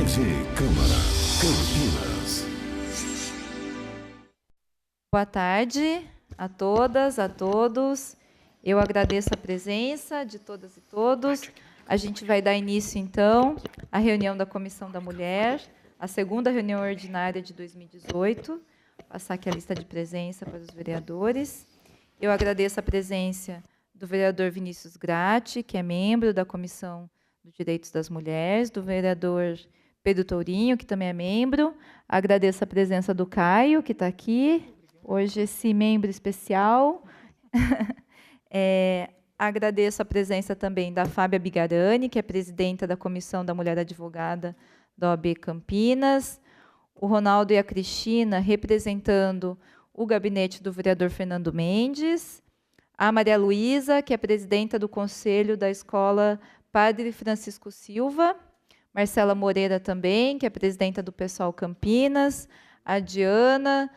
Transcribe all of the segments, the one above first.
TV Câmara Campinas. Boa tarde a todas, a todos. Eu agradeço a presença de todas e todos. A gente vai dar início, então, à reunião da Comissão da Mulher, a segunda reunião ordinária de 2018. Vou passar aqui a lista de presença para os vereadores. Eu agradeço a presença do vereador Vinícius Gratti, que é membro da Comissão dos Direitos das Mulheres, do vereador Pedro Tourinho, que também é membro. Agradeço a presença do Caio, que está aqui, hoje esse membro especial. Agradeço a presença também da Fábia Bigarani, que é presidenta da Comissão da Mulher Advogada da OAB Campinas. O Ronaldo e a Cristina, representando o gabinete do vereador Fernando Mendes. A Maria Luísa, que é presidenta do Conselho da Escola Padre Francisco Silva. Marcela Moreira também, que é presidenta do PSOL Campinas. A Diana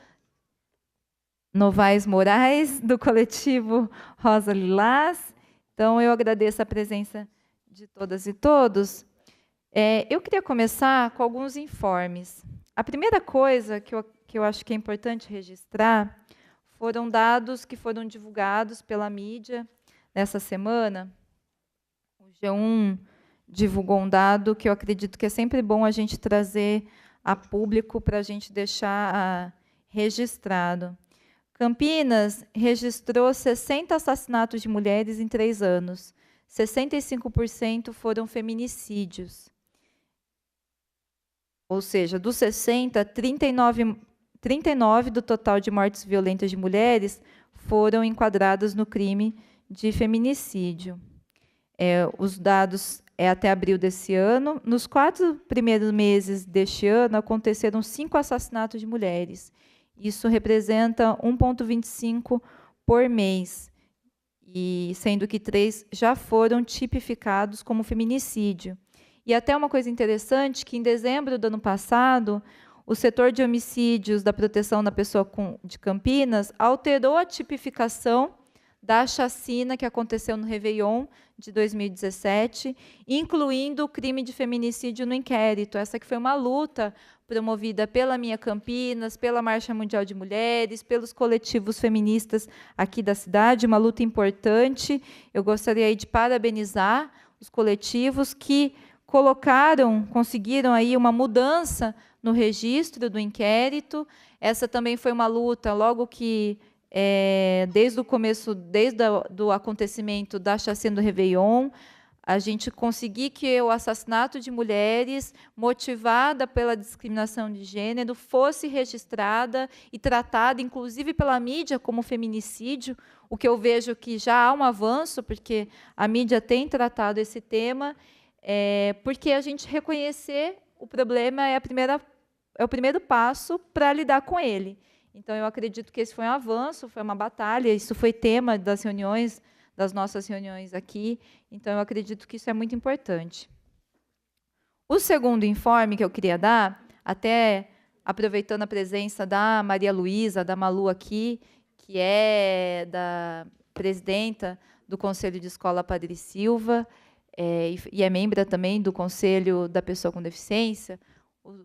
Novaes Moraes, do coletivo Rosa Lilás. Então, eu agradeço a presença de todas e todos. Eu queria começar com alguns informes. A primeira coisa que eu acho que é importante registrar foram dados que foram divulgados pela mídia nessa semana. O G1 divulgou um dado que eu acredito que é sempre bom a gente trazer a público para a gente deixar registrado. Campinas registrou 60 assassinatos de mulheres em 3 anos. 65% foram feminicídios. Ou seja, dos 60, 39 do total de mortes violentas de mulheres foram enquadradas no crime de feminicídio. Os dados até abril desse ano. Nos 4 primeiros meses deste ano, aconteceram 5 assassinatos de mulheres. Isso representa 1,25 por mês, e sendo que 3 já foram tipificados como feminicídio. E até uma coisa interessante, que em dezembro do ano passado, o setor de homicídios da proteção da pessoa de Campinas alterou a tipificação da chacina que aconteceu no Réveillon de 2017, incluindo o crime de feminicídio no inquérito. Essa que foi uma luta promovida pela Minha Campinas, pela Marcha Mundial de Mulheres, pelos coletivos feministas aqui da cidade, uma luta importante. Eu gostaria aí de parabenizar os coletivos que conseguiram aí uma mudança no registro do inquérito. Essa também foi uma luta, logo que, desde o começo, desde o acontecimento da chacina do Réveillon, a gente conseguir que o assassinato de mulheres, motivada pela discriminação de gênero, fosse registrada e tratada, inclusive pela mídia, como feminicídio, o que eu vejo que já há um avanço, porque a mídia tem tratado esse tema, porque a gente reconhecer o problema é o primeiro passo para lidar com ele. Então, eu acredito que esse foi um avanço, foi uma batalha, isso foi tema das reuniões, das nossas reuniões aqui, então eu acredito que isso é muito importante. O segundo informe que eu queria dar, até aproveitando a presença da Maria Luísa, da Malu aqui, que é da presidenta do Conselho de Escola Padre Silva, e é membro também do Conselho da Pessoa com Deficiência,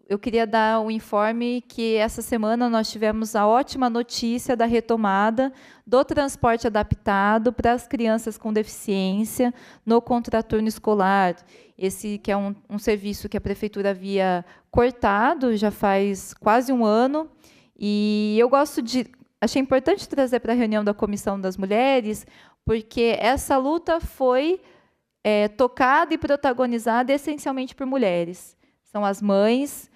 eu queria dar um informe que essa semana nós tivemos a ótima notícia da retomada do transporte adaptado para as crianças com deficiência no contraturno escolar. Esse que é um serviço que a Prefeitura havia cortado já faz quase um ano. E eu achei importante trazer para a reunião da Comissão das Mulheres, porque essa luta foi tocada e protagonizada essencialmente por mulheres. São as mães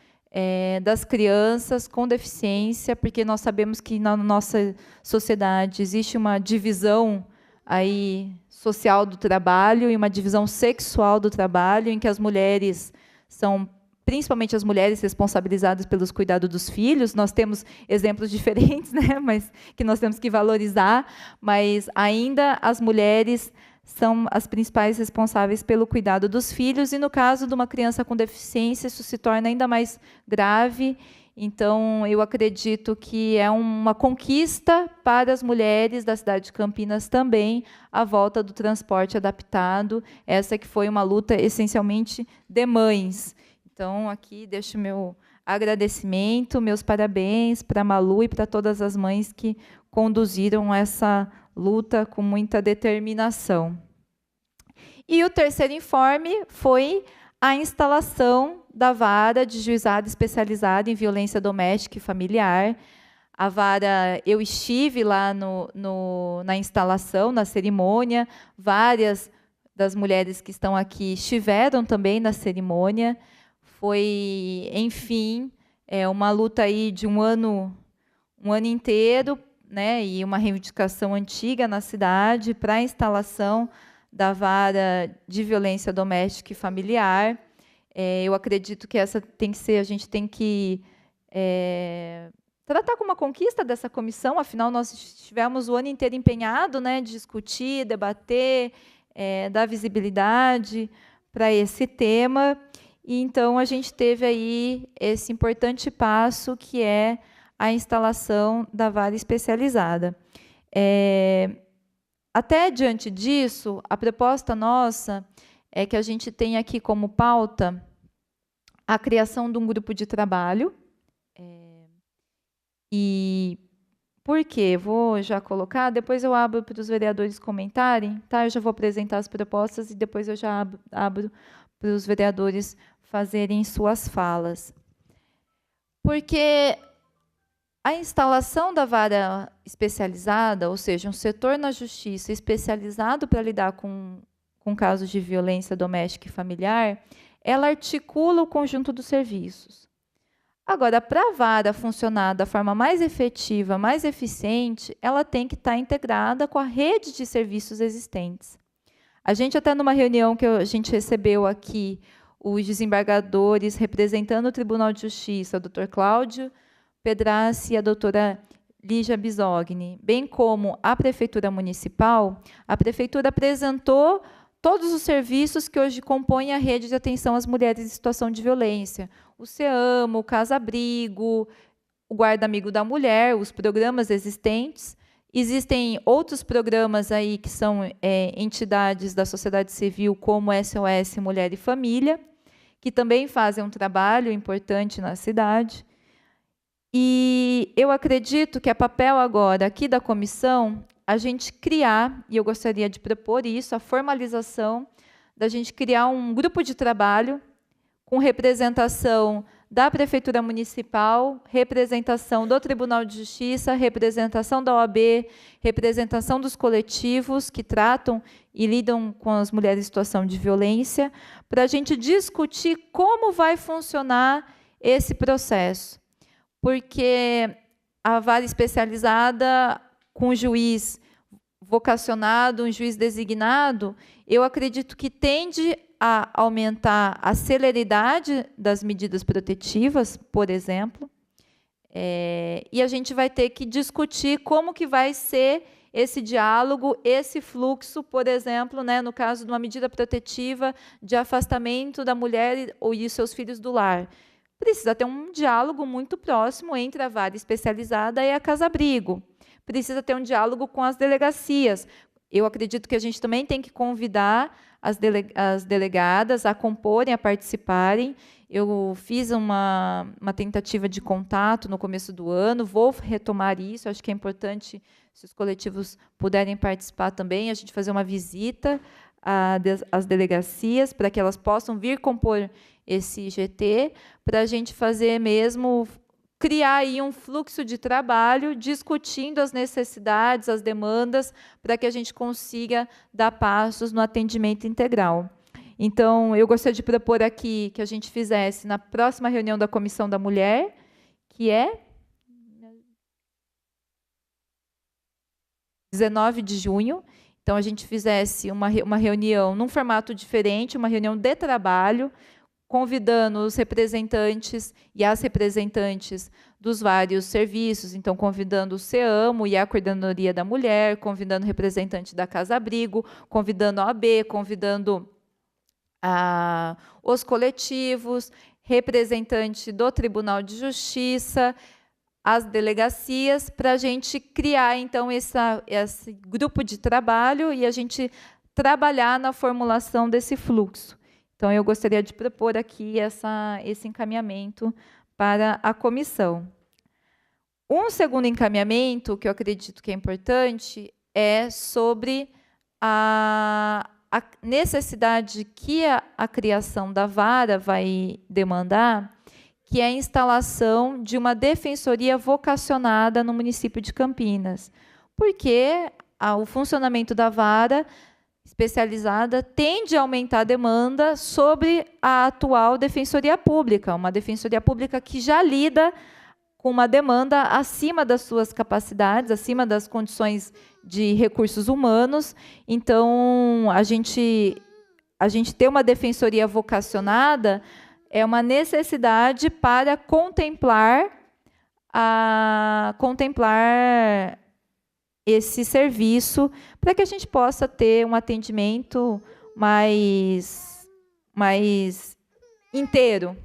das crianças com deficiência, porque nós sabemos que na nossa sociedade existe uma divisão aí social do trabalho e uma divisão sexual do trabalho, em que as mulheres são, principalmente as mulheres responsabilizadas pelos cuidados dos filhos. Nós temos exemplos diferentes, né, mas que nós temos que valorizar, mas ainda as mulheres são as principais responsáveis pelo cuidado dos filhos, e no caso de uma criança com deficiência, isso se torna ainda mais grave. Então, eu acredito que é uma conquista para as mulheres da cidade de Campinas também, a volta do transporte adaptado, essa que foi uma luta essencialmente de mães. Então, aqui deixo meu agradecimento, meus parabéns para a Malu e para todas as mães que conduziram essa luta com muita determinação. E o terceiro informe foi a instalação da vara de juizado especializado em violência doméstica e familiar. A vara, eu estive lá na instalação, na cerimônia, várias das mulheres que estão aqui estiveram também na cerimônia. Foi, enfim, uma luta aí de um ano inteiro, né, e uma reivindicação antiga na cidade para a instalação da vara de violência doméstica e familiar. Eu acredito que essa tem que ser, a gente tem que tratar como uma conquista dessa comissão, afinal, nós estivemos o ano inteiro empenhado, né, de discutir, debater, dar visibilidade para esse tema. E, então, a gente teve aí esse importante passo, que é a instalação da vara especializada. Até diante disso, a proposta nossa é que a gente tenha aqui como pauta a criação de um grupo de trabalho. E por quê? Vou já colocar, depois eu abro para os vereadores comentarem, tá? Eu já vou apresentar as propostas e depois eu já abro para os vereadores fazerem suas falas. Porque a instalação da vara especializada, ou seja, um setor na justiça especializado para lidar com casos de violência doméstica e familiar, ela articula o conjunto dos serviços. Agora, para a vara funcionar da forma mais efetiva, mais eficiente, ela tem que estar integrada com a rede de serviços existentes. A gente, até numa reunião que a gente recebeu aqui, os desembargadores representando o Tribunal de Justiça, o Dr. Cláudio Pedrassi e a doutora Lígia Bisogni, bem como a Prefeitura Municipal, a Prefeitura apresentou todos os serviços que hoje compõem a rede de atenção às mulheres em situação de violência. O CEAMO, o Casa Abrigo, o Guarda Amigo da Mulher, os programas existentes. Existem outros programas aí que são entidades da sociedade civil, como SOS Mulher e Família, que também fazem um trabalho importante na cidade. E eu acredito que é papel agora aqui da comissão a gente criar, e eu gostaria de propor isso, a formalização da gente criar um grupo de trabalho com representação da Prefeitura Municipal, representação do Tribunal de Justiça, representação da OAB, representação dos coletivos que tratam e lidam com as mulheres em situação de violência, para a gente discutir como vai funcionar esse processo. Porque a vara especializada, com o juiz vocacionado, um juiz designado, eu acredito que tende a aumentar a celeridade das medidas protetivas, por exemplo, e a gente vai ter que discutir como que vai ser esse diálogo, esse fluxo, por exemplo, né, no caso de uma medida protetiva de afastamento da mulher e seus filhos do lar. Precisa ter um diálogo muito próximo entre a vara especializada e a Casa Abrigo. Precisa ter um diálogo com as delegacias. Eu acredito que a gente também tem que convidar as delegadas a comporem, a participarem. Eu fiz uma tentativa de contato no começo do ano, vou retomar isso, acho que é importante, se os coletivos puderem participar também, a gente fazer uma visita às delegacias, para que elas possam vir compor esse GT, para a gente fazer mesmo, criar aí um fluxo de trabalho, discutindo as necessidades, as demandas, para que a gente consiga dar passos no atendimento integral. Então, eu gostaria de propor aqui que a gente fizesse na próxima reunião da Comissão da Mulher, que é 19 de junho, então a gente fizesse uma reunião num formato diferente, uma reunião de trabalho, convidando os representantes e as representantes dos vários serviços, então convidando o CEAMO e a Coordenadoria da Mulher, convidando o representante da Casa Abrigo, convidando a OAB, convidando os coletivos, representante do Tribunal de Justiça, as delegacias, para a gente criar, então, esse grupo de trabalho e a gente trabalhar na formulação desse fluxo. Então, eu gostaria de propor aqui esse encaminhamento para a comissão. Um segundo encaminhamento, que eu acredito que é importante, é sobre a necessidade que a criação da vara vai demandar, que é a instalação de uma defensoria vocacionada no município de Campinas, porque o funcionamento da vara especializada tende a aumentar a demanda sobre a atual defensoria pública, uma defensoria pública que já lida com uma demanda acima das suas capacidades, acima das condições de recursos humanos. Então, a gente ter uma defensoria vocacionada é uma necessidade para contemplar esse serviço, para que a gente possa ter um atendimento mais inteiro,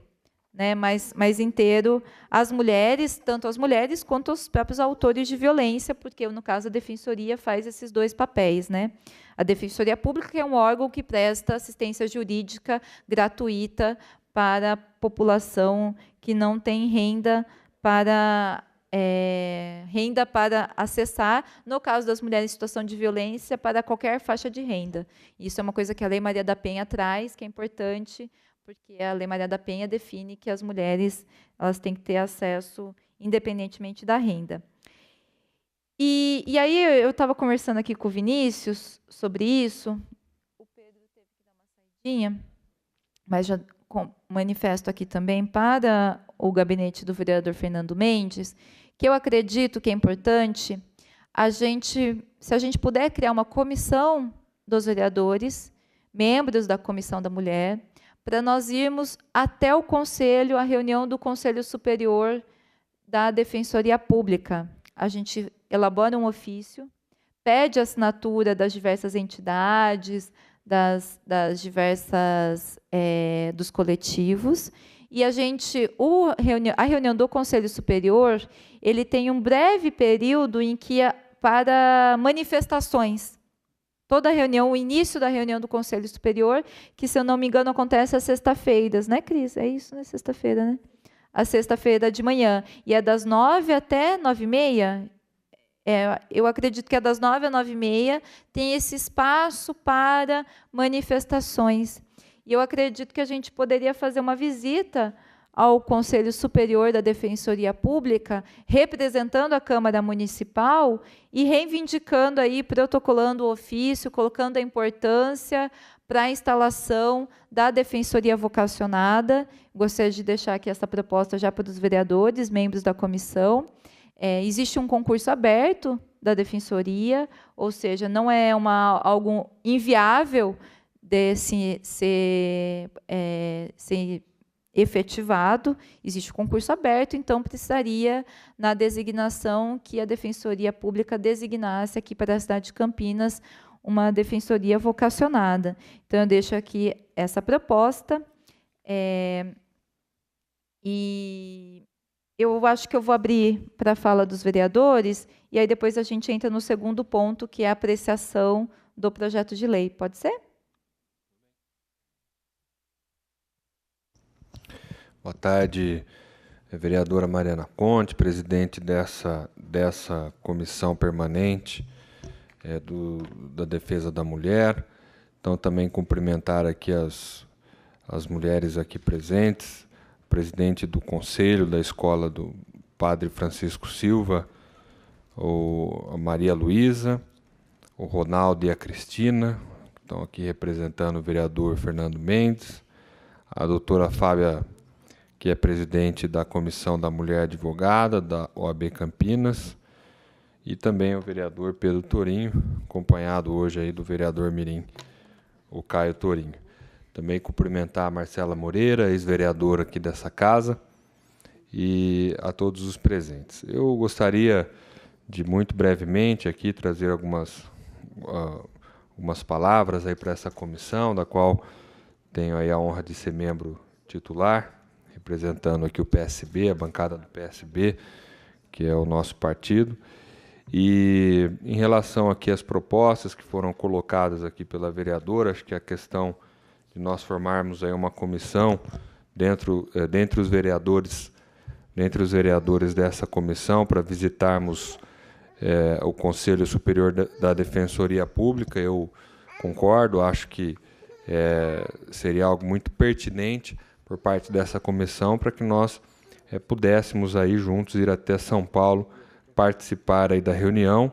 né? mais inteiro às mulheres, tanto às mulheres quanto aos próprios autores de violência, porque, no caso, a defensoria faz esses dois papéis, né? A Defensoria Pública é um órgão que presta assistência jurídica gratuita para a população que não tem renda para acessar, no caso das mulheres em situação de violência, para qualquer faixa de renda. Isso é uma coisa que a Lei Maria da Penha traz, que é importante, porque a Lei Maria da Penha define que as mulheres elas têm que ter acesso independentemente da renda. E aí eu estava conversando aqui com o Vinícius sobre isso, o Pedro teve que dar uma saidinha, mas já manifesto aqui também para o gabinete do vereador Fernando Mendes, que eu acredito que é importante se a gente puder criar uma comissão dos vereadores, membros da Comissão da Mulher, para nós irmos até o Conselho, a reunião do Conselho Superior da Defensoria Pública. A gente elabora um ofício, pede a assinatura das diversas entidades, dos coletivos, e a reunião do Conselho Superior, ele tem um breve período em que para manifestações. Toda reunião, o início da reunião do Conselho Superior, que, se eu não me engano, acontece às sextas-feiras, né, Cris? É isso, né? Sexta-feira, né? A sexta-feira de manhã. E é das 9 até 9h30. Eu acredito que é das 9 às 9h30, tem esse espaço para manifestações. E eu acredito que a gente poderia fazer uma visita ao Conselho Superior da Defensoria Pública, representando a Câmara Municipal e reivindicando, protocolando o ofício, colocando a importância para a instalação da Defensoria Vocacionada. Gostaria de deixar aqui essa proposta já para os vereadores, membros da comissão. Existe um concurso aberto da Defensoria, ou seja, não é algo inviável de ser efetivado, existe um concurso aberto, então precisaria, na designação, que a Defensoria Pública designasse aqui para a cidade de Campinas uma defensoria vocacionada. Então, eu deixo aqui essa proposta. E eu acho que eu vou abrir para a fala dos vereadores, e aí depois a gente entra no segundo ponto, que é a apreciação do projeto de lei. Pode ser? Boa tarde, vereadora Mariana Conte, presidente dessa comissão permanente da defesa da mulher. Então, também cumprimentar aqui as mulheres aqui presentes, presidente do conselho da escola do Padre Francisco Silva, a Maria Luísa, o Ronaldo e a Cristina, que estão aqui representando o vereador Fernando Mendes, a doutora Fábia, que é presidente da Comissão da Mulher Advogada, da OAB Campinas, e também o vereador Pedro Torinho, acompanhado hoje aí do vereador Mirim, o Caio Torinho. Também cumprimentar a Marcela Moreira, ex-vereadora aqui dessa casa, e a todos os presentes. Eu gostaria de, muito brevemente, aqui trazer algumas palavras aí para essa comissão, da qual tenho aí a honra de ser membro titular, representando aqui o PSB, a bancada do PSB, que é o nosso partido. E em relação aqui às propostas que foram colocadas aqui pela vereadora, acho que a questão de nós formarmos aí uma comissão dentre os vereadores dessa comissão para visitarmos o Conselho Superior da Defensoria Pública. Eu concordo, acho que seria algo muito pertinente por parte dessa comissão para que nós pudéssemos aí juntos ir até São Paulo participar aí da reunião,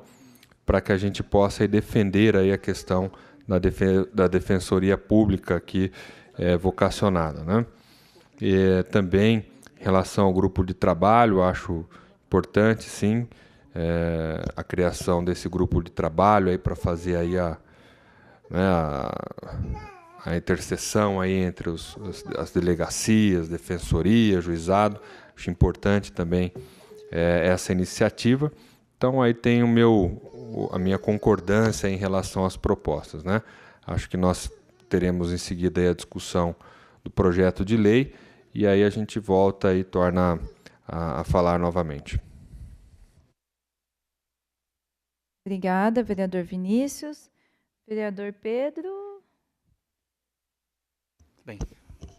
para que a gente possa aí defender aí a questão da Defensoria Pública aqui vocacionada, né? E também em relação ao grupo de trabalho, acho importante, sim, a criação desse grupo de trabalho aí para fazer aí a interseção aí entre as delegacias, defensoria, juizado. Acho importante também essa iniciativa. Então aí tem a minha concordância em relação às propostas, né? Acho que nós teremos em seguida aí a discussão do projeto de lei e aí a gente volta e torna a falar novamente. Obrigada, vereador Vinícius. Vereador Pedro. Bem,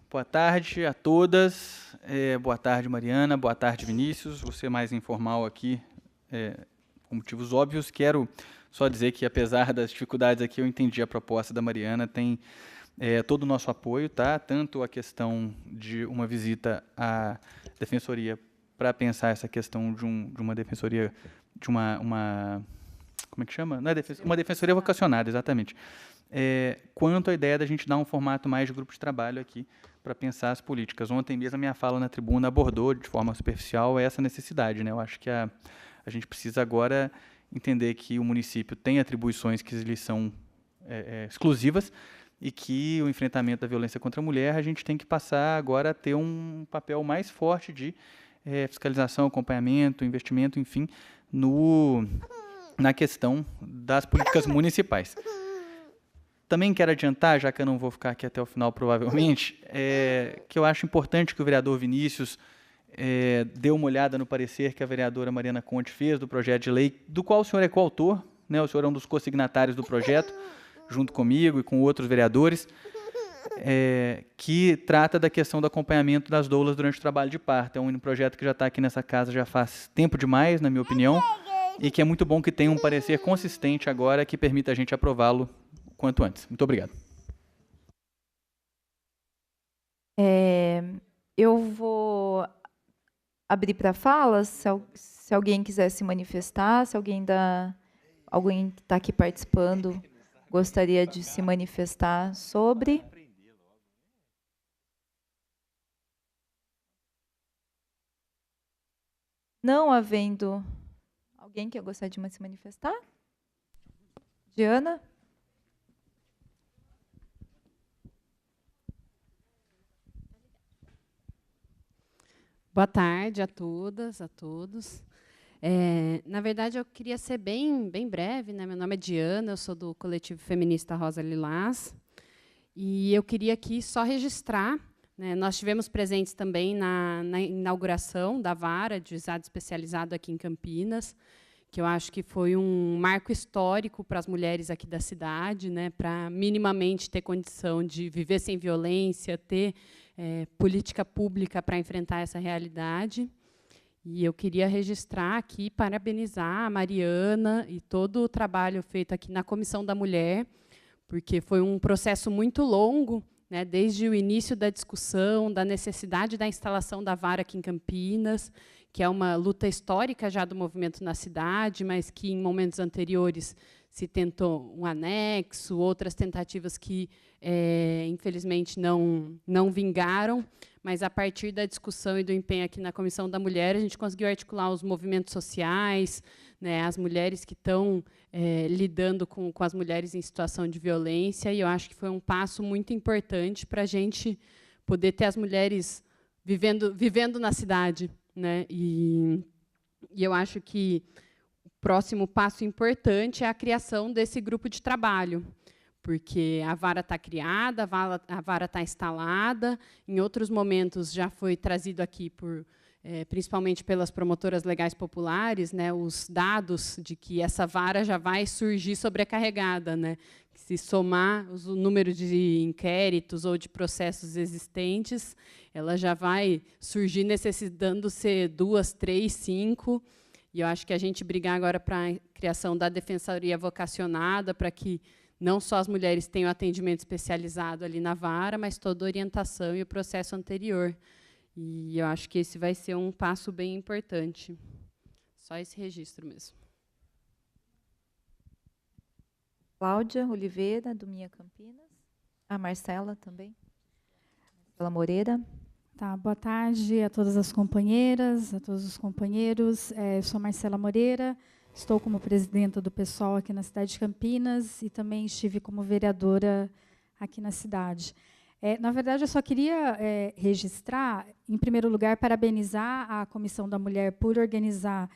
boa tarde a todas. Boa tarde, Mariana. Boa tarde, Vinícius. Você mais informal aqui, por motivos óbvios. Quero só dizer que, apesar das dificuldades aqui, eu entendi a proposta da Mariana, tem todo o nosso apoio, tá? Tanto a questão de uma visita à defensoria para pensar essa questão de uma defensoria, de uma como é que chama? Não é uma defensoria vocacionada, exatamente. Quanto à ideia da gente dar um formato mais de grupo de trabalho aqui para pensar as políticas. Ontem mesmo a minha fala na tribuna abordou de forma superficial essa necessidade, né? Eu acho que a gente precisa agora entender que o município tem atribuições que lhe são exclusivas e que o enfrentamento da violência contra a mulher a gente tem que passar agora a ter um papel mais forte de fiscalização, acompanhamento, investimento, enfim, na questão das políticas municipais. Também quero adiantar, já que eu não vou ficar aqui até o final provavelmente, que eu acho importante que o vereador Vinícius dê uma olhada no parecer que a vereadora Mariana Conte fez do projeto de lei, do qual o senhor é coautor, né? O senhor é um dos consignatários do projeto, junto comigo e com outros vereadores, que trata da questão do acompanhamento das doulas durante o trabalho de parto. É um projeto que já está aqui nessa casa já faz tempo demais, na minha opinião, e que é muito bom que tenha um parecer consistente agora que permita a gente aprová-lo o quanto antes. Muito obrigado. Eu vou abrir para falas, se alguém quiser se manifestar, se alguém que está aqui participando gostaria de se manifestar sobre. Não havendo alguém que gostaria de se manifestar? Diana? Boa tarde a todas, a todos. Na verdade, eu queria ser bem breve, né? Meu nome é Diana, eu sou do coletivo feminista Rosa Lilás, e eu queria aqui só registrar, né, nós tivemos presentes também na inauguração da vara de juizado especializado aqui em Campinas, que eu acho que foi um marco histórico para as mulheres aqui da cidade, né, para minimamente ter condição de viver sem violência, ter política pública para enfrentar essa realidade. E eu queria registrar aqui, parabenizar a Mariana e todo o trabalho feito aqui na Comissão da Mulher, porque foi um processo muito longo, né, desde o início da discussão, da necessidade da instalação da vara aqui em Campinas, que é uma luta histórica já do movimento na cidade, mas que, em momentos anteriores, se tentou um anexo, outras tentativas que, infelizmente, não vingaram, mas, a partir da discussão e do empenho aqui na Comissão da Mulher, a gente conseguiu articular os movimentos sociais, né, as mulheres que estão lidando com as mulheres em situação de violência, e eu acho que foi um passo muito importante para a gente poder ter as mulheres vivendo na cidade, né? E eu acho que o próximo passo importante é a criação desse grupo de trabalho, porque a vara está criada, a vara está instalada, em outros momentos já foi trazido aqui por principalmente pelas promotoras legais populares, né, os dados de que essa vara já vai surgir sobrecarregada, né? Se somar o número de inquéritos ou de processos existentes, ela já vai surgir necessitando ser 2, 3, 5. E eu acho que a gente brigar agora para a criação da defensoria vocacionada, para que não só as mulheres tenham atendimento especializado ali na vara, mas toda a orientação e o processo anterior. E eu acho que esse vai ser um passo bem importante. Só esse registro mesmo. Cláudia Oliveira, do Minha Campinas. A Marcela também. Marcela Moreira. Tá, boa tarde a todas as companheiras, a todos os companheiros. Eu sou Marcela Moreira, estou como presidenta do PSOL aqui na cidade de Campinas e também estive como vereadora aqui na cidade. Na verdade, eu só queria registrar, em primeiro lugar, parabenizar a Comissão da Mulher por organizar,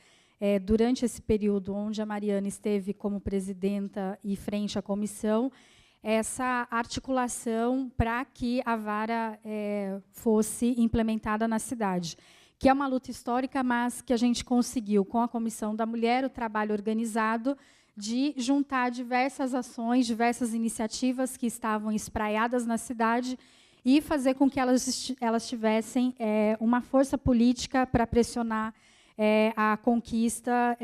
durante esse período onde a Mariana esteve como presidenta e frente à comissão, essa articulação para que a vara fosse implementada na cidade, que é uma luta histórica, mas que a gente conseguiu, com a Comissão da Mulher, o trabalho organizado, de juntar diversas ações, diversas iniciativas que estavam espraiadas na cidade e fazer com que elas tivessem uma força política para pressionar a conquista,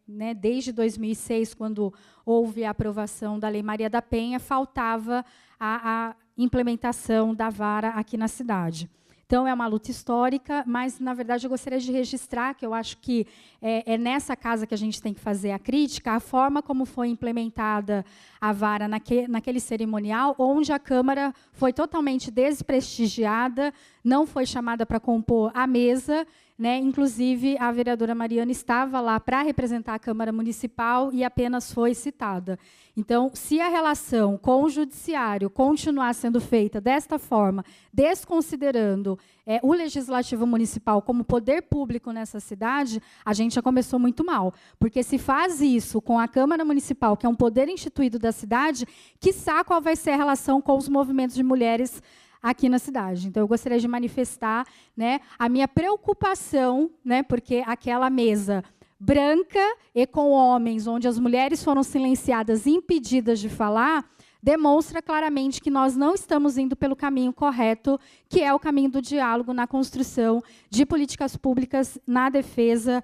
né, desde 2006, quando houve a aprovação da Lei Maria da Penha, faltava a implementação da vara aqui na cidade. Então, é uma luta histórica, mas, na verdade, eu gostaria de registrar que eu acho que é nessa casa que a gente tem que fazer a crítica, a forma como foi implementada a vara naquele cerimonial, onde a Câmara foi totalmente desprestigiada, não foi chamada para compor a mesa, né? Inclusive, a vereadora Mariana estava lá para representar a Câmara Municipal e apenas foi citada. Então, se a relação com o Judiciário continuar sendo feita desta forma, desconsiderando o Legislativo Municipal como poder público nessa cidade, a gente já começou muito mal. Porque se faz isso com a Câmara Municipal, que é um poder instituído da cidade, quiçá qual vai ser a relação com os movimentos de mulheres aqui na cidade. Então, eu gostaria de manifestar, né, a minha preocupação, né, porque aquela mesa branca e com homens, onde as mulheres foram silenciadas e impedidas de falar, demonstra claramente que nós não estamos indo pelo caminho correto, que é o caminho do diálogo na construção de políticas públicas na defesa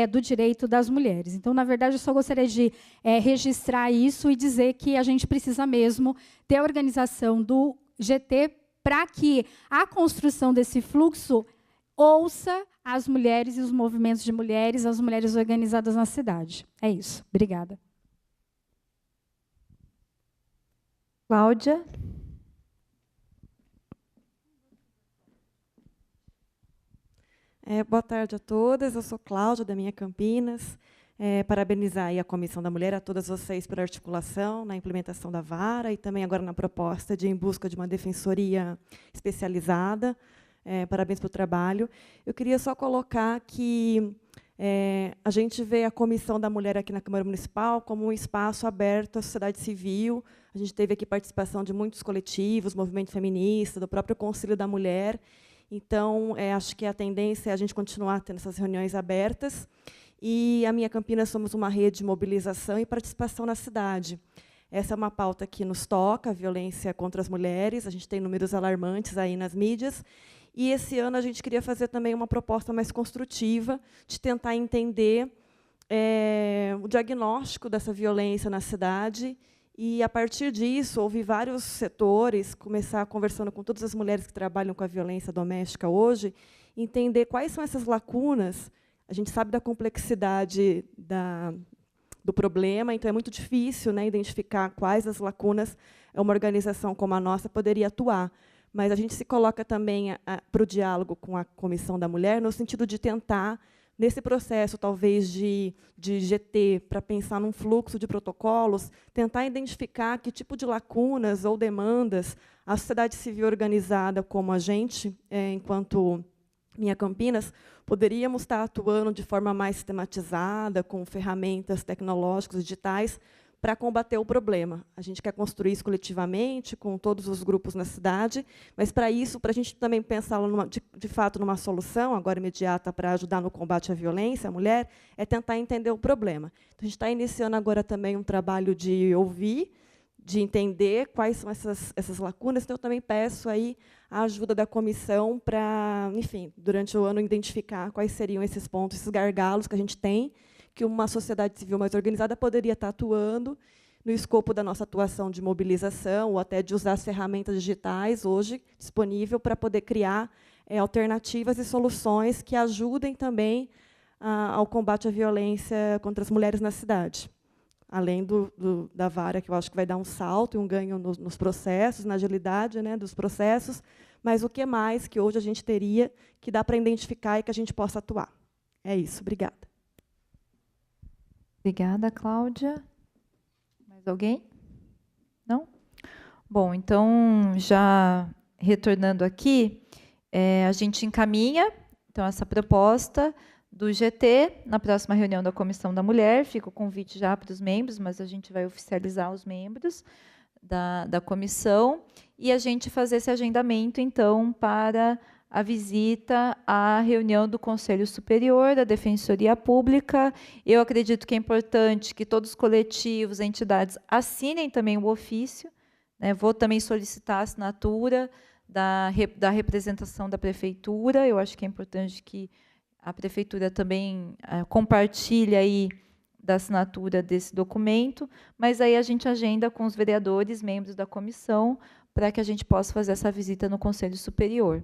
do direito das mulheres. Então, na verdade, eu só gostaria de registrar isso e dizer que a gente precisa mesmo ter a organização do GT para que a construção desse fluxo ouça as mulheres e os movimentos de mulheres, as mulheres organizadas na cidade. É isso. Obrigada. Cláudia. Boa tarde a todas. Eu sou Cláudia, da Minha Campinas. Parabenizar aí a Comissão da Mulher, a todas vocês pela articulação na implementação da vara e também agora na proposta de em busca de uma defensoria especializada. Parabéns pelo trabalho. Eu queria só colocar que a gente vê a Comissão da Mulher aqui na Câmara Municipal como um espaço aberto à sociedade civil. A gente teve aqui participação de muitos coletivos, movimento feminista, do próprio Conselho da Mulher. Então, acho que a tendência é a gente continuar tendo essas reuniões abertas. E a Minha Campinas somos uma rede de mobilização e participação na cidade. Essa é uma pauta que nos toca, a violência contra as mulheres. A gente tem números alarmantes aí nas mídias. E esse ano a gente queria fazer também uma proposta mais construtiva, de tentar entender o diagnóstico dessa violência na cidade. E, a partir disso, ouvir vários setores, começar conversando com todas as mulheres que trabalham com a violência doméstica hoje, entender quais são essas lacunas. A gente sabe da complexidade do problema, então é muito difícil, né, identificar quais as lacunas uma organização como a nossa poderia atuar. Mas a gente se coloca também para o diálogo com a Comissão da Mulher, no sentido de tentar, nesse processo, talvez, de GT, para pensar num fluxo de protocolos, tentar identificar que tipo de lacunas ou demandas a sociedade civil organizada como a gente, enquanto Minha Campinas, poderíamos estar atuando de forma mais sistematizada, com ferramentas tecnológicas, digitais, para combater o problema. A gente quer construir isso coletivamente, com todos os grupos na cidade, mas, para isso, para a gente também pensar de fato numa solução, agora imediata, para ajudar no combate à violência à mulher, é tentar entender o problema. Então, a gente está iniciando agora também um trabalho de ouvir, de entender quais são essas lacunas. Então, eu também peço aí a ajuda da comissão para, enfim, durante o ano, identificar quais seriam esses pontos, esses gargalos que a gente tem, que uma sociedade civil mais organizada poderia estar atuando no escopo da nossa atuação de mobilização, ou até de usar as ferramentas digitais hoje disponível para poder criar alternativas e soluções que ajudem também ao combate à violência contra as mulheres na cidade. Além da vara, que eu acho que vai dar um salto e um ganho nos processos, na agilidade, né, dos processos, mas o que mais que hoje a gente teria que dá para identificar e que a gente possa atuar. É isso. Obrigada. Obrigada, Cláudia. Mais alguém? Não? Bom, então, já retornando aqui, a gente encaminha então, essa proposta do GT na próxima reunião da Comissão da Mulher. Fica o convite já para os membros, mas a gente vai oficializar os membros da comissão e a gente fazer esse agendamento, então, para a visita à reunião do Conselho Superior da Defensoria Pública. Eu acredito que é importante que todos os coletivos, entidades, assinem também o ofício, né? Vou também solicitar a assinatura da representação da Prefeitura. Eu acho que é importante que a Prefeitura também compartilhe aí da assinatura desse documento, mas aí a gente agenda com os vereadores, membros da comissão, para que a gente possa fazer essa visita no Conselho Superior.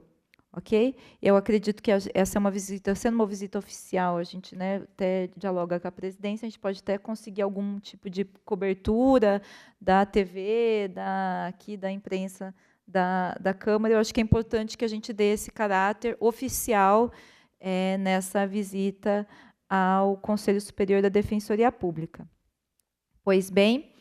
Ok? Eu acredito que essa é uma visita, sendo uma visita oficial, a gente, né, até dialoga com a presidência, a gente pode até conseguir algum tipo de cobertura da TV, aqui da imprensa da Câmara. Eu acho que é importante que a gente dê esse caráter oficial nessa visita ao Conselho Superior da Defensoria Pública. Pois bem,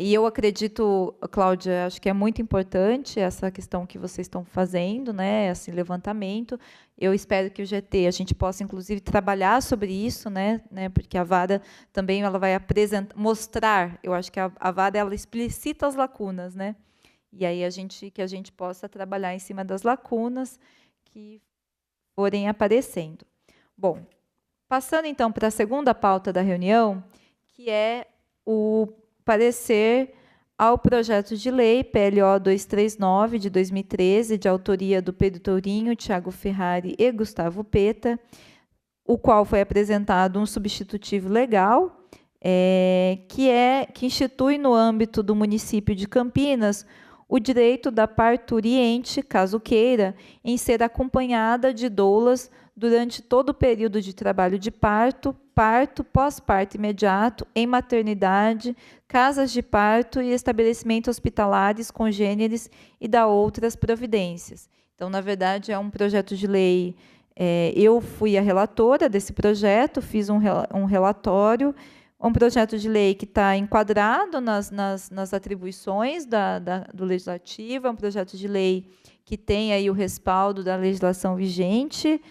e eu acredito, Cláudia, acho que é muito importante essa questão que vocês estão fazendo, né, esse levantamento. Eu espero que o GT, a gente possa, inclusive, trabalhar sobre isso, né, porque a vara também ela vai mostrar, eu acho que a vara ela explicita as lacunas, né, e aí que a gente possa trabalhar em cima das lacunas que forem aparecendo. Bom, passando, então, para a segunda pauta da reunião, que é o parecer ao projeto de lei PLO 239, de 2013, de autoria do Pedro Tourinho, Tiago Ferrari e Gustavo Peta, o qual foi apresentado um substitutivo legal, que institui no âmbito do município de Campinas o direito da parturiente, caso queira, em ser acompanhada de doulas durante todo o período de trabalho de parto, pós-parto imediato, em maternidade, casas de parto e estabelecimentos hospitalares congêneres e da outras providências. Então, na verdade, é um projeto de lei. Eu fui a relatora desse projeto, fiz um relatório, um projeto de lei que está enquadrado nas atribuições do Legislativo, é um projeto de lei que tem aí o respaldo da legislação vigente,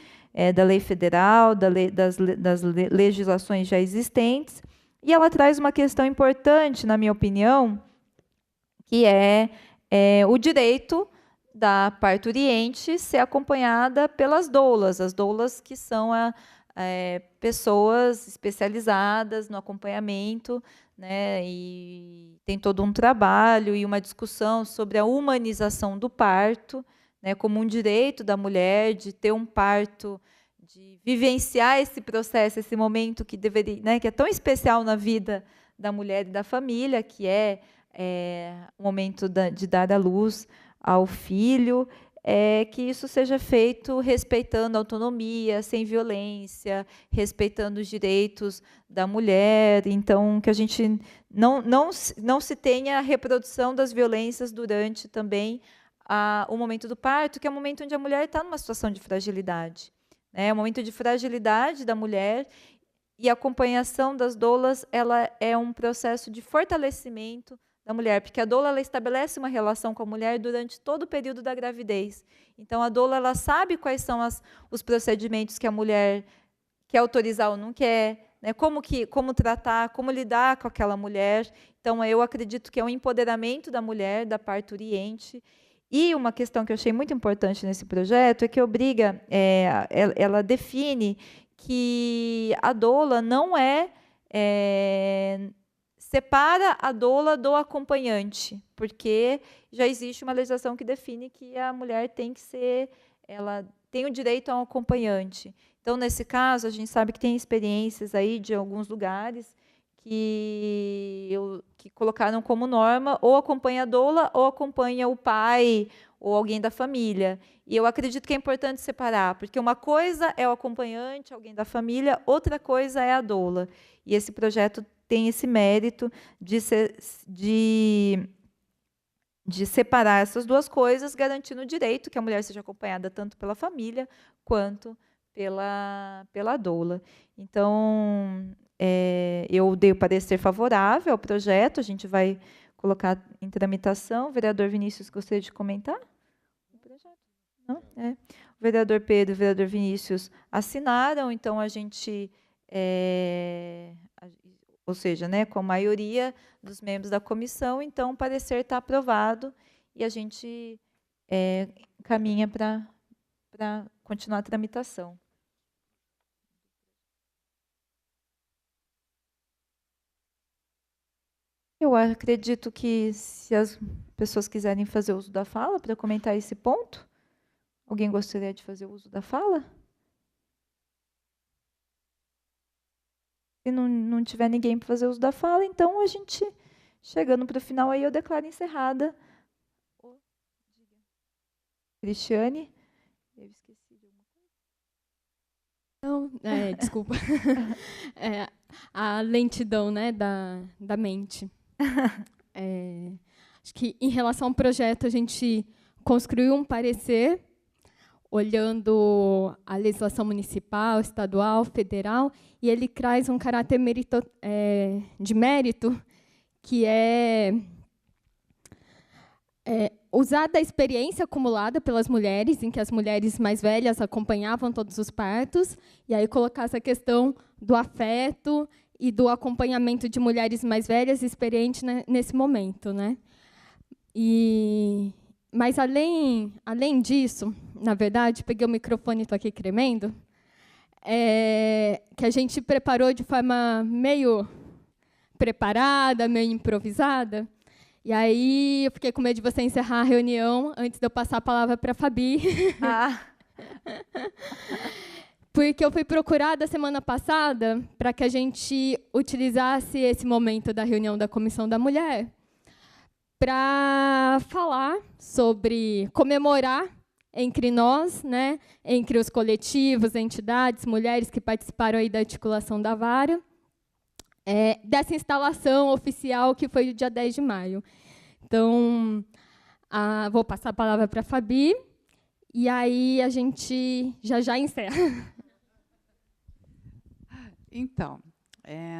da lei federal, das legislações já existentes, e ela traz uma questão importante, na minha opinião, que é o direito da parturiente ser acompanhada pelas doulas, as doulas que são pessoas especializadas no acompanhamento, né, e tem todo um trabalho e uma discussão sobre a humanização do parto, né, como um direito da mulher de ter um parto, de vivenciar esse processo, esse momento que deveria, né, que é tão especial na vida da mulher e da família, que é o momento de dar à luz ao filho, que isso seja feito respeitando a autonomia, sem violência, respeitando os direitos da mulher, então que a gente não se tenha a reprodução das violências durante também o momento do parto, que é o momento onde a mulher está numa situação de fragilidade. É o momento de fragilidade da mulher, e a acompanhação das doulas ela é um processo de fortalecimento da mulher, porque a doula ela estabelece uma relação com a mulher durante todo o período da gravidez. Então, a doula ela sabe quais são os procedimentos que a mulher quer autorizar ou não quer, né? Como tratar, como lidar com aquela mulher. Então, eu acredito que é um empoderamento da mulher, da parturiente. E uma questão que eu achei muito importante nesse projeto é que ela define que a doula não separa a doula do acompanhante, porque já existe uma legislação que define que a mulher ela tem o direito a um acompanhante. Então, nesse caso, a gente sabe que tem experiências aí de alguns lugares que colocaram como norma ou acompanha a doula ou acompanha o pai ou alguém da família. E eu acredito que é importante separar, porque uma coisa é o acompanhante, alguém da família, outra coisa é a doula. E esse projeto tem esse mérito de separar essas duas coisas, garantindo o direito que a mulher seja acompanhada tanto pela família quanto pela doula. Então, eu dei o parecer favorável ao projeto, a gente vai colocar em tramitação. O vereador Vinícius gostaria de comentar? O projeto? Não? O vereador Pedro e o vereador Vinícius assinaram, então a gente, ou seja, né, com a maioria dos membros da comissão, então o parecer está aprovado e a gente caminha para continuar a tramitação. Eu acredito que, se as pessoas quiserem fazer uso da fala para comentar esse ponto, alguém gostaria de fazer uso da fala? Se não tiver ninguém para fazer uso da fala, então a gente, chegando para o final, aí eu declaro encerrada. Cristiane? Eu esqueci de alguma coisa. Não, desculpa. A lentidão, né, da mente. Acho que, em relação ao projeto, a gente construiu um parecer olhando a legislação municipal, estadual, federal, e ele traz um caráter de mérito, que é usar da experiência acumulada pelas mulheres, em que as mulheres mais velhas acompanhavam todos os partos, e aí colocar essa questão do afeto e do acompanhamento de mulheres mais velhas e experientes nesse momento, né? Mas, além disso, na verdade, peguei o microfone e estou aqui tremendo, que a gente preparou de forma meio preparada, meio improvisada, e aí eu fiquei com medo de você encerrar a reunião antes de eu passar a palavra para a Fabi. Porque eu fui procurada semana passada para que a gente utilizasse esse momento da reunião da Comissão da Mulher para falar sobre comemorar entre nós, né, entre os coletivos, entidades, mulheres que participaram aí da articulação da vara, dessa instalação oficial que foi o dia 10 de maio. Então, vou passar a palavra para a Fabi, e aí a gente já encerra. Então,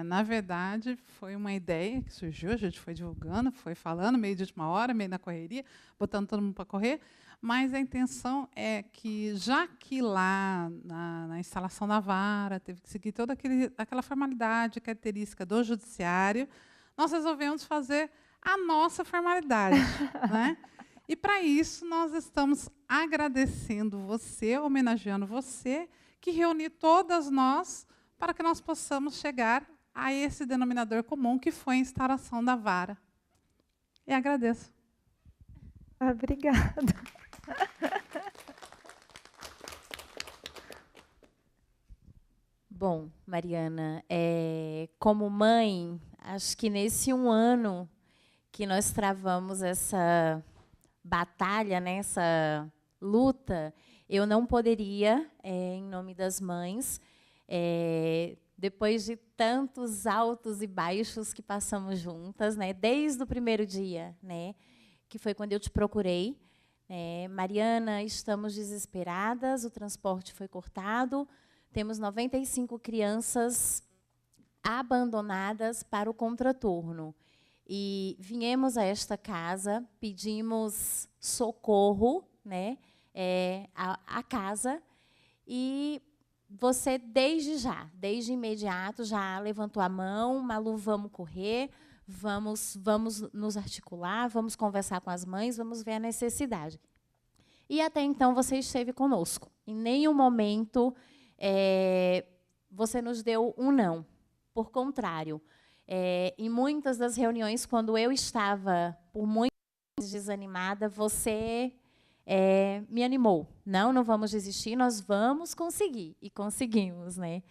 na verdade, foi uma ideia que surgiu, a gente foi divulgando, foi falando, meio de última hora, meio na correria, botando todo mundo para correr, mas a intenção é que, já que lá na instalação da vara teve que seguir toda aquela formalidade característica do judiciário, nós resolvemos fazer a nossa formalidade, né? E, para isso, nós estamos agradecendo você, homenageando você, que reuniu todas nós para que nós possamos chegar a esse denominador comum, que foi a instalação da vara. E agradeço. Obrigada. Bom, Mariana, como mãe, acho que nesse 1 ano que nós travamos essa batalha, né, essa luta, eu não poderia, em nome das mães, depois de tantos altos e baixos que passamos juntas, né, desde o primeiro dia, né, que foi quando eu te procurei, Mariana, estamos desesperadas, o transporte foi cortado, temos 95 crianças abandonadas para o contraturno. E viemos a esta casa, pedimos socorro, né, à casa, e você, desde imediato, já levantou a mão: Malu, vamos correr, vamos nos articular, vamos conversar com as mães, vamos ver a necessidade. E até então você esteve conosco. Em nenhum momento você nos deu um não. Por contrário, em muitas das reuniões, quando eu estava por muito desanimada, você me animou. Não vamos desistir, nós vamos conseguir. E conseguimos, né?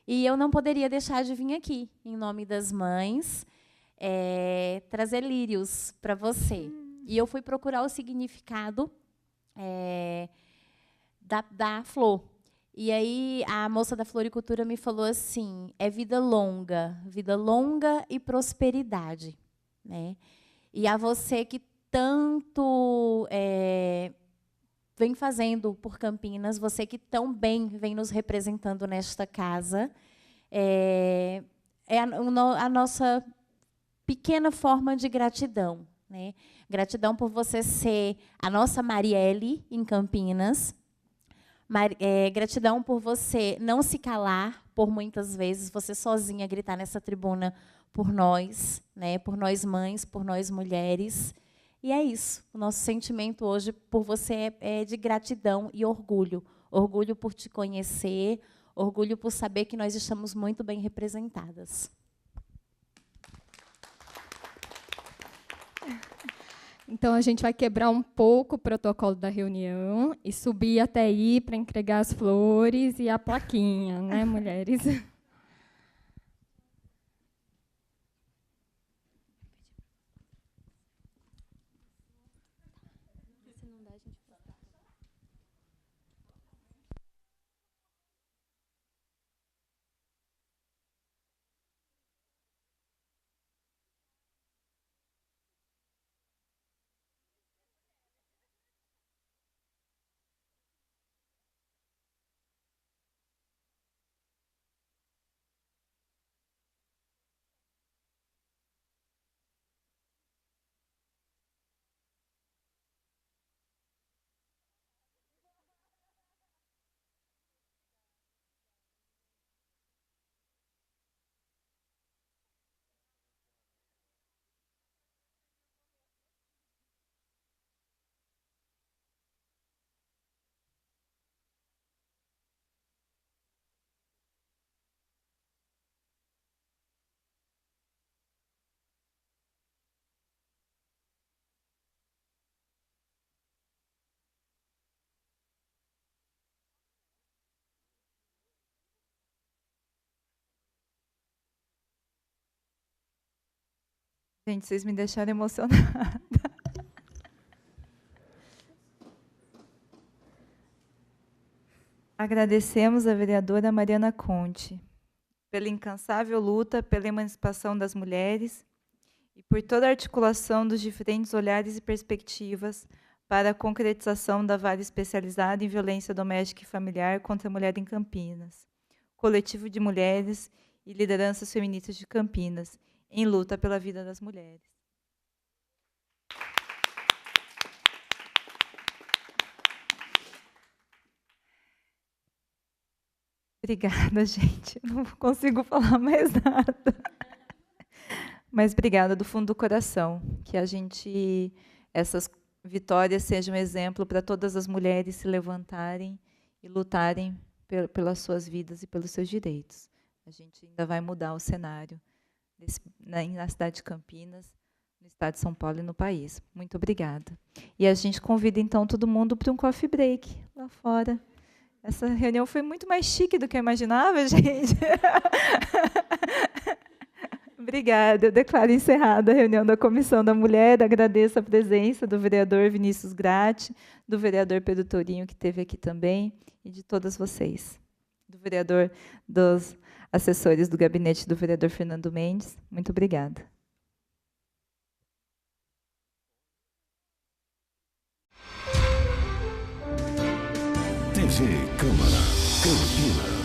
E eu não poderia deixar de vir aqui, em nome das mães, trazer lírios para você. E eu fui procurar o significado da flor. E aí a moça da floricultura me falou assim: é vida longa e prosperidade, né? E a você que tanto vem fazendo por Campinas, você que tão bem vem nos representando nesta casa, a nossa pequena forma de gratidão, né? Gratidão por você ser a nossa Marielle em Campinas. Gratidão por você não se calar por muitas vezes, você sozinha gritar nessa tribuna por nós, né? Por nós mães, por nós mulheres. E é isso. O nosso sentimento hoje por você é de gratidão e orgulho. Orgulho por te conhecer, orgulho por saber que nós estamos muito bem representadas. Então, a gente vai quebrar um pouco o protocolo da reunião e subir até aí para entregar as flores e a plaquinha, né, mulheres? Gente, vocês me deixaram emocionada. Agradecemos a vereadora Mariana Conte pela incansável luta pela emancipação das mulheres e por toda a articulação dos diferentes olhares e perspectivas para a concretização da vara especializada em violência doméstica e familiar contra a mulher em Campinas, coletivo de mulheres e lideranças feministas de Campinas, em luta pela vida das mulheres. Obrigada, gente. Não consigo falar mais nada. Mas obrigada do fundo do coração. Que essas vitórias sejam um exemplo para todas as mulheres se levantarem e lutarem pelas suas vidas e pelos seus direitos. A gente ainda vai mudar o cenário na cidade de Campinas, no estado de São Paulo e no país. Muito obrigada. E a gente convida, então, todo mundo para um coffee break lá fora. Essa reunião foi muito mais chique do que eu imaginava, gente. Obrigada. Eu declaro encerrada a reunião da Comissão da Mulher. Agradeço a presença do vereador Vinícius Gratti, do vereador Pedro Tourinho, que esteve aqui também, e de todas vocês. Do vereador, dos assessores do gabinete do vereador Fernando Mendes. Muito obrigada. TV Câmara Campinas.